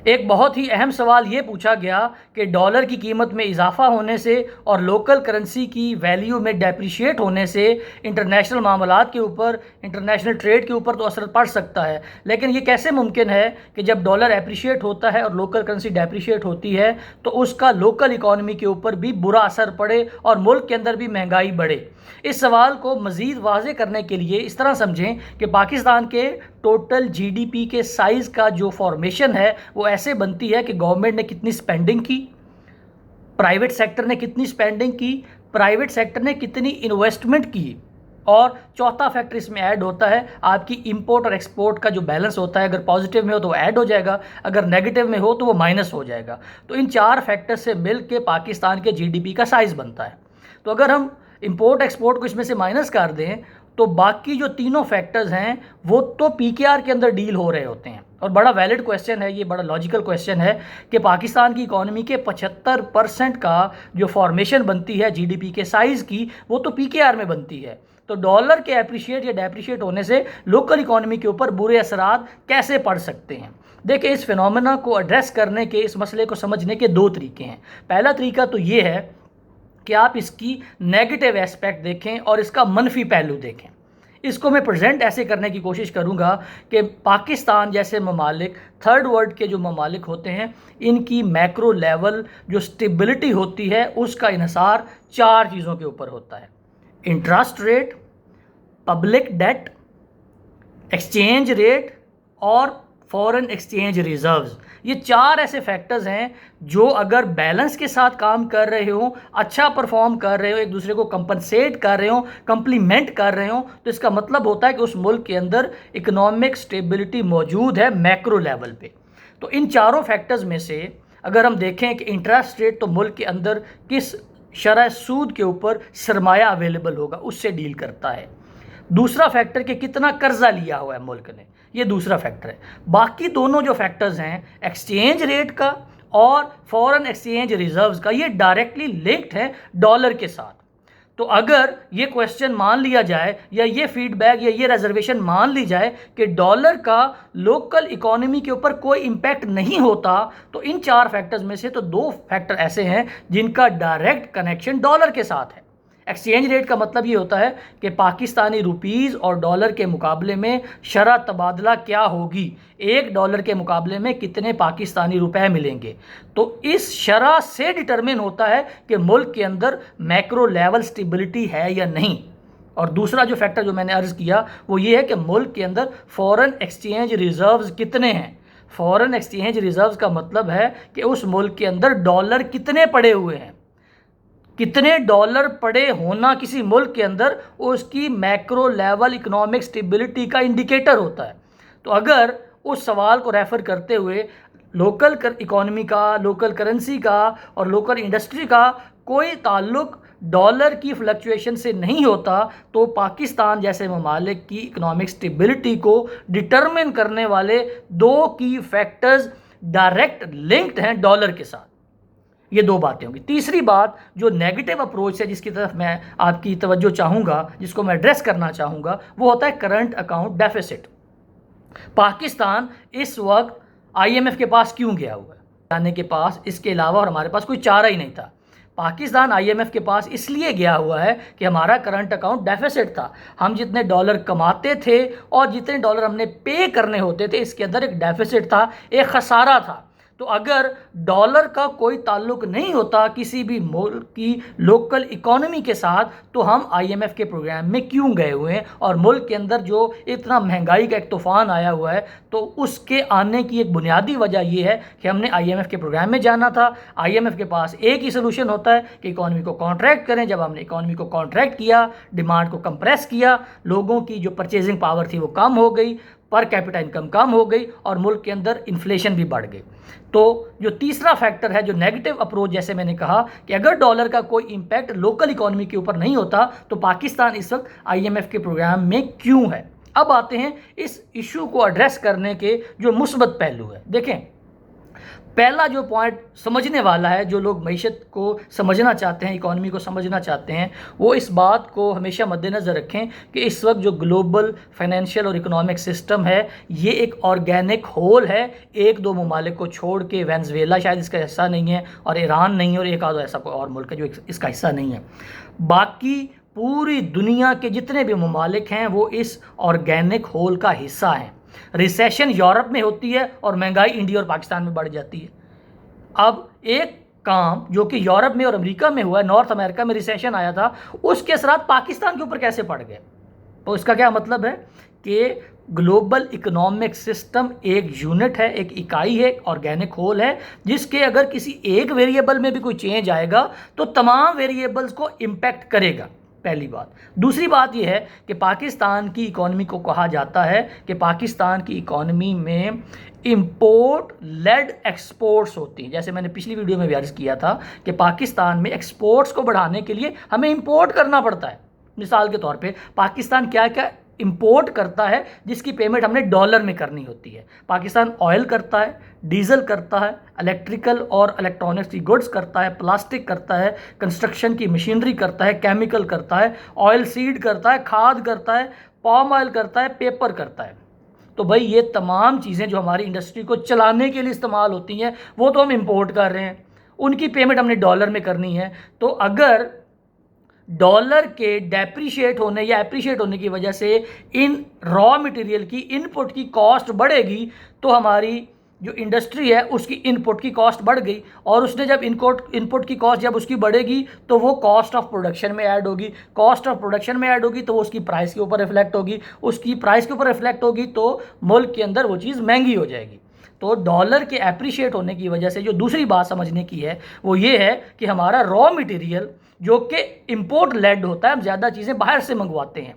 एक बहुत ही अहम सवाल ये पूछा गया कि डॉलर की कीमत में इजाफा होने से और लोकल करेंसी की वैल्यू में डेप्रिशिएट होने से इंटरनेशनल मामलात के ऊपर, इंटरनेशनल ट्रेड के ऊपर तो असर पड़ सकता है, लेकिन ये कैसे मुमकिन है कि जब डॉलर एप्रिशिएट होता है और लोकल करेंसी डेप्रिशिएट होती है तो उसका लोकल इकॉनमी के ऊपर भी बुरा असर पड़े और मुल्क के अंदर भी महंगाई बढ़े। इस सवाल को मज़ीद वाज़े करने के लिए इस तरह समझें कि पाकिस्तान के टोटल जीडीपी के साइज़ का जो फॉर्मेशन है वो ऐसे बनती है कि गवर्नमेंट ने कितनी स्पेंडिंग की, प्राइवेट सेक्टर ने कितनी स्पेंडिंग की, प्राइवेट सेक्टर ने कितनी इन्वेस्टमेंट की, और चौथा फैक्टर इसमें ऐड होता है आपकी इंपोर्ट और एक्सपोर्ट का जो बैलेंस होता है। अगर पॉजिटिव में हो तो वो ऐड हो जाएगा, अगर नेगेटिव में हो तो वो माइनस हो जाएगा। तो इन चार फैक्टर से मिल के पाकिस्तान के जीडीपी का साइज़ बनता है। तो अगर हम इंपोर्ट एक्सपोर्ट को इसमें से माइनस कर दें तो बाकी जो तीनों फैक्टर्स हैं वो तो पीकेआर के अंदर डील हो रहे होते हैं। और बड़ा वैलिड क्वेश्चन है ये, बड़ा लॉजिकल क्वेश्चन है कि पाकिस्तान की इकॉनमी के 75% का जो फॉर्मेशन बनती है जीडीपी के साइज़ की वो तो पीकेआर में बनती है। तो डॉलर के अप्रिशिएट या डेप्रिशिएट होने से लोकल इकॉनमी के ऊपर बुरे असरात कैसे पड़ सकते हैं। देखिए, इस फिनोमेना को एड्रेस करने के, इस मसले को समझने के दो तरीके हैं। पहला तरीका तो ये है कि आप इसकी नेगेटिव एस्पेक्ट देखें और इसका मनफी पहलू देखें। इसको मैं प्रेजेंट ऐसे करने की कोशिश करूंगा कि पाकिस्तान जैसे ममालिक, थर्ड वर्ल्ड के जो ममालिक होते हैं, इनकी मैक्रो लेवल जो स्टेबिलिटी होती है उसका इन्हिसार चार चीज़ों के ऊपर होता है: interest rate, public debt, exchange rate और फॉरेन एक्सचेंज रिजर्व्स। ये चार ऐसे फैक्टर्स हैं जो अगर बैलेंस के साथ काम कर रहे हो, अच्छा परफॉर्म कर रहे हो, एक दूसरे को कंपनसेट कर रहे हो, कंप्लीमेंट कर रहे हो, तो इसका मतलब होता है कि उस मुल्क के अंदर इकोनॉमिक स्टेबिलिटी मौजूद है मैक्रो लेवल पे। तो इन चारों फैक्टर्स में से अगर हम देखें कि इंटरेस्ट रेट तो मुल्क के अंदर किस शरह सूद के ऊपर सरमाया अवेलेबल होगा उससे डील करता है। दूसरा फैक्टर कि कितना कर्जा लिया हुआ है मुल्क ने, ये दूसरा फैक्टर है। बाकी दोनों जो फैक्टर्स हैं, एक्सचेंज रेट का और फॉरेन एक्सचेंज रिजर्व्स का, ये डायरेक्टली लिंक्ड है डॉलर के साथ। तो अगर ये क्वेश्चन मान लिया जाए या ये फीडबैक या ये रिजर्वेशन मान ली जाए कि डॉलर का लोकल इकोनॉमी के ऊपर कोई इम्पैक्ट नहीं होता, तो इन चार फैक्टर्स में से तो दो फैक्टर ऐसे हैं जिनका डायरेक्ट कनेक्शन डॉलर के साथ है। एक्सचेंज रेट का मतलब ये होता है कि पाकिस्तानी रुपीज़ और डॉलर के मुकाबले में शरह तबादला क्या होगी, $1 के मुकाबले में कितने पाकिस्तानी रुपए मिलेंगे। तो इस शरह से डिटरमिन होता है कि मुल्क के अंदर मैक्रो लेवल स्टेबिलिटी है या नहीं। और दूसरा जो फैक्टर जो मैंने अर्ज़ किया वो ये है कि मुल्क के अंदर फॉरेन एक्सचेंज रिजर्व्स कितने हैं। फॉरेन एक्सचेंज रिजर्व्स का मतलब है कि उस मुल्क के अंदर डॉलर कितने पड़े हुए हैं। कितने डॉलर पड़े होना किसी मुल्क के अंदर उसकी मैक्रो लेवल इकोनॉमिक स्टेबिलिटी का इंडिकेटर होता है। तो अगर उस सवाल को रेफ़र करते हुए लोकल इकोनॉमी का, लोकल करेंसी का और लोकल इंडस्ट्री का कोई ताल्लुक डॉलर की फ्लक्चुएशन से नहीं होता, तो पाकिस्तान जैसे ममालिक की इकोनॉमिक स्टेबिलिटी को डिटरमिन करने वाले दो की फैक्टर्स डायरेक्ट लिंक्ड हैं डॉलर के साथ। ये दो बातें होंगी। तीसरी बात जो नेगेटिव अप्रोच है जिसकी तरफ मैं आपकी तवज्जो चाहूँगा, जिसको मैं एड्रेस करना चाहूँगा, वो होता है करंट अकाउंट डेफिसिट। पाकिस्तान इस वक्त आईएमएफ के पास क्यों गया हुआ है? जाने के पास इसके अलावा और हमारे पास कोई चारा ही नहीं था। पाकिस्तान आईएमएफ के पास इसलिए गया हुआ है कि हमारा करंट अकाउंट डेफिसिट था। हम जितने डॉलर कमाते थे और जितने डॉलर हमने पे करने होते थे, इसके अंदर एक डेफिसिट था, एक खसारा था। तो अगर डॉलर का कोई ताल्लुक नहीं होता किसी भी मुल्क की लोकल इकोनॉमी के साथ, तो हम आईएमएफ के प्रोग्राम में क्यों गए हुए हैं? और मुल्क के अंदर जो इतना महंगाई का एक तूफ़ान आया हुआ है, तो उसके आने की एक बुनियादी वजह यह है कि हमने आईएमएफ के प्रोग्राम में जाना था। आईएमएफ के पास एक ही सोल्यूशन होता है कि इकोनॉमी को कॉन्ट्रैक्ट करें। जब हमने इकोनॉमी को कॉन्ट्रैक्ट किया, डिमांड को कंप्रेस किया, लोगों की जो परचेजिंग पावर थी वो कम हो गई, पर कैपिटा इनकम कम हो गई और मुल्क के अंदर इन्फ्लेशन भी बढ़ गई। तो जो तीसरा फैक्टर है, जो नेगेटिव अप्रोच, जैसे मैंने कहा कि अगर डॉलर का कोई इम्पैक्ट लोकल इकोनॉमी के ऊपर नहीं होता, तो पाकिस्तान इस वक्त आईएमएफ के प्रोग्राम में क्यों है। अब आते हैं इस इशू को एड्रेस करने के जो मुस्बत पहलू है। देखें, पहला जो पॉइंट समझने वाला है, जो लोग मईशत को समझना चाहते हैं, इकॉनमी को समझना चाहते हैं, वो इस बात को हमेशा मद्देनज़र रखें कि इस वक्त जो ग्लोबल फाइनेंशियल और इकोनॉमिक सिस्टम है ये एक ऑर्गेनिक होल है। एक दो ममालिक को छोड़ के, वेनेजुएला शायद इसका हिस्सा नहीं है और ईरान नहीं है और एक आधा ऐसा कोई और मुल्क है जो इसका हिस्सा नहीं है, बाकी पूरी दुनिया के जितने भी ममालिक हैं वो इस ऑर्गेनिक होल का हिस्सा हैं। रिसेशन यूरोप में होती है और महंगाई इंडिया और पाकिस्तान में बढ़ जाती है। अब एक काम जो कि यूरोप में और अमेरिका में हुआ है, नॉर्थ अमेरिका में रिसेशन आया था, उसके असरात पाकिस्तान के ऊपर कैसे पड़ गए? तो इसका क्या मतलब है कि ग्लोबल इकोनॉमिक सिस्टम एक यूनिट है, एक इकाई है, ऑर्गेनिक होल है, जिसके अगर किसी एक वेरिएबल में भी कोई चेंज आएगा तो तमाम वेरिएबल्स को इम्पैक्ट करेगा, पहली बात। दूसरी बात यह है कि पाकिस्तान की इकॉनमी को कहा जाता है कि पाकिस्तान की इकॉनमी में इंपोर्ट लेड एक्सपोर्ट्स होती हैं। जैसे मैंने पिछली वीडियो में भी अर्ज़ किया था कि पाकिस्तान में एक्सपोर्ट्स को बढ़ाने के लिए हमें इंपोर्ट करना पड़ता है। मिसाल के तौर पे पाकिस्तान क्या क्या इंपोर्ट करता है जिसकी पेमेंट हमने डॉलर में करनी होती है। पाकिस्तान ऑयल करता है, डीजल करता है, इलेक्ट्रिकल और इलेक्ट्रॉनिक्स की गुड्स करता है, प्लास्टिक करता है, कंस्ट्रक्शन की मशीनरी करता है, केमिकल करता है, ऑयल सीड करता है, खाद करता है, पाम ऑयल करता है, पेपर करता है। तो भाई ये तमाम चीज़ें जो हमारी इंडस्ट्री को चलाने के लिए इस्तेमाल होती हैं वो तो हम इंपोर्ट कर रहे हैं, उनकी पेमेंट हमने डॉलर में करनी है। तो अगर डॉलर के डेप्रीशिएट होने या एप्रीशिएट होने की वजह से इन रॉ मटेरियल की इनपुट की कॉस्ट बढ़ेगी तो हमारी जो इंडस्ट्री है उसकी इनपुट की कॉस्ट बढ़ गई, और उसने जब इनपुट की कॉस्ट जब उसकी बढ़ेगी तो वो कॉस्ट ऑफ प्रोडक्शन में ऐड होगी, कॉस्ट ऑफ प्रोडक्शन में ऐड होगी तो वो उसकी प्राइस के ऊपर रिफ्लेक्ट होगी, उसकी प्राइस के ऊपर रिफ्लेक्ट होगी तो मुल्क के अंदर वो चीज़ महंगी हो जाएगी। तो डॉलर के एप्रीशिएट होने की वजह से जो दूसरी बात समझने की है वो ये है कि हमारा रॉ मटेरियल जो कि इंपोर्ट लेड होता है, हम ज़्यादा चीज़ें बाहर से मंगवाते हैं।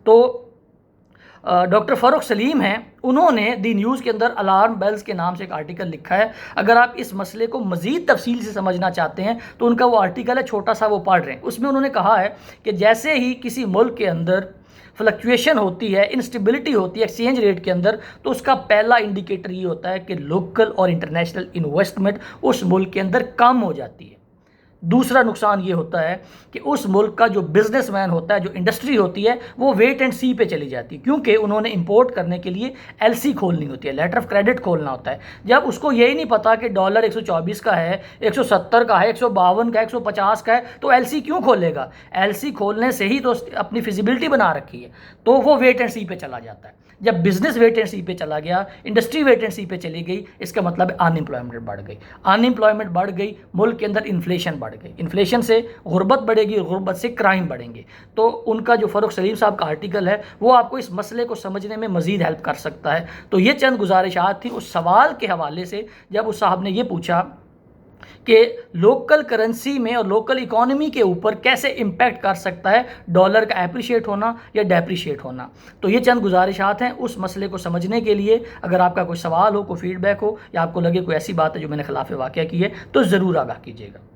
तो डॉक्टर फ़ारूक सलीम हैं, उन्होंने दी न्यूज़ के अंदर अलार्म बेल्स के नाम से एक आर्टिकल लिखा है। अगर आप इस मसले को मज़ीद तफसील से समझना चाहते हैं तो उनका वो आर्टिकल है, छोटा सा, वो पढ़ रहे हैं। उसमें उन्होंने कहा है कि जैसे ही किसी मुल्क के अंदर फ्लक्चुएशन होती है, इंस्टेबिलिटी होती है एक्सचेंज रेट के अंदर, तो उसका पहला इंडिकेटर ये होता है कि लोकल और इंटरनेशनल इन्वेस्टमेंट उस मुल्क के अंदर कम हो जाती है। दूसरा नुकसान ये होता है कि उस मुल्क का जो बिजनेसमैन होता है, जो इंडस्ट्री होती है, वो वेट एंड सी पे चली जाती है, क्योंकि उन्होंने इंपोर्ट करने के लिए एलसी खोलनी होती है, लेटर ऑफ क्रेडिट खोलना होता है। जब उसको यही नहीं पता कि डॉलर 124 का है, 170 का है, 152 का है, 150 का है, तो एलसी क्यों खोलेगा? एलसी खोलने से ही तो अपनी फिजिबिलिटी बना रखी है, तो वो वेट एंड सी पे चला जाता है। जब बिजनेस वेट एंड सी पे चला गया, इंडस्ट्री वेट एंड सी पे चली गई, इसका मतलब है अनएम्प्लॉयमेंट बढ़ गई। अनएम्प्लॉयमेंट बढ़ गई, मुल्क के अंदर इन्फ्लेशन बढ़ गई, इन्फ्लेशन से गुर्बत बढ़ेगी, गुर्बत से क्राइम बढ़ेंगे। तो उनका जो फ़ारूक सलीम साहब का आर्टिकल है वो आपको इस मसले को समझने में मज़ीद हेल्प कर सकता है। तो ये चंद गुजारिशात थी उस सवाल के हवाले से जब उस साहब ने ये पूछा कि लोकल करेंसी में और लोकल इकॉनमी के ऊपर कैसे इम्पैक्ट कर सकता है डॉलर का एप्रिशिएट होना या डेप्रिशिएट होना। तो ये चंद गुजारिशात हैं उस मसले को समझने के लिए। अगर आपका कोई सवाल हो, कोई फीडबैक हो या आपको लगे कोई ऐसी बात है जो मैंने खिलाफ वाक़या की है तो ज़रूर आगाह कीजिएगा।